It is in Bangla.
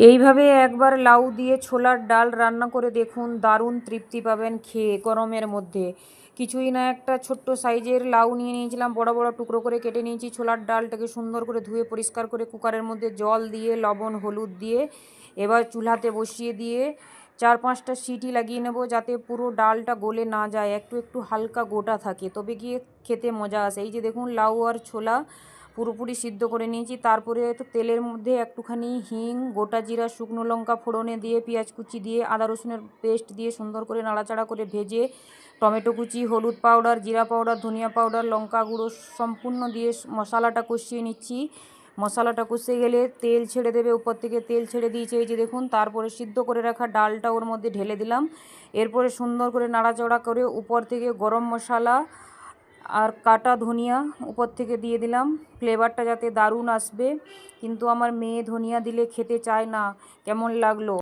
এইভাবে একবার লাউ দিয়ে ছোলার ডাল রান্না করে দেখুন, দারুণ তৃপ্তি পাবেন খেয়ে গরমের মধ্যে। কিছুই না, একটা ছোট্ট সাইজের লাউ নিয়ে নিয়েছিলাম, বড় বড় টুকরো করে কেটে নিয়েছি। ছোলার ডালটাকে সুন্দর করে ধুয়ে পরিষ্কার করে কুকারের মধ্যে জল দিয়ে লবণ হলুদ দিয়ে এবার চুলাতে বসিয়ে দিয়ে 4-5টা সিটি লাগিয়ে নেব, যাতে পুরো ডালটা গলে না যায়, একটু একটু হালকা গোটা থাকে, তবে গিয়ে খেতে মজা আসে। এই যে দেখুন, লাউ আর ছোলা পুরোপুরি সিদ্ধ করে নিয়েছি। তারপরে তো তেলের মধ্যে একটুখানি হিং, গোটা জিরা, শুকনো লঙ্কা ফোড়নে দিয়ে, পেঁয়াজ কুচি দিয়ে, আদা রসুনের পেস্ট দিয়ে সুন্দর করে নাড়াচাড়া করে ভেজে টমেটো কুচি, হলুদ পাউডার, জিরা পাউডার, ধনিয়া পাউডার, লঙ্কা গুঁড়ো সম্পূর্ণ দিয়ে মশলাটা কষিয়ে নিচ্ছি। মশলাটা কষে গেলে তেল ছেড়ে দেবে, উপর থেকে তেল ছেড়ে দিয়েছে এই যে দেখুন। তারপরে সিদ্ধ করে রাখা ডালটা ওর মধ্যে ঢেলে দিলাম। এরপরে সুন্দর করে নাড়াচাড়া করে উপর থেকে গরম মশলা আর কাটা ধনিয়া উপর থেকে দিয়ে দিলাম, ফ্লেভারটা যাতে দারুণ আসবে। কিন্তু আমার মেয়ে ধনিয়া দিলে খেতে চায় না। কেমন লাগলো?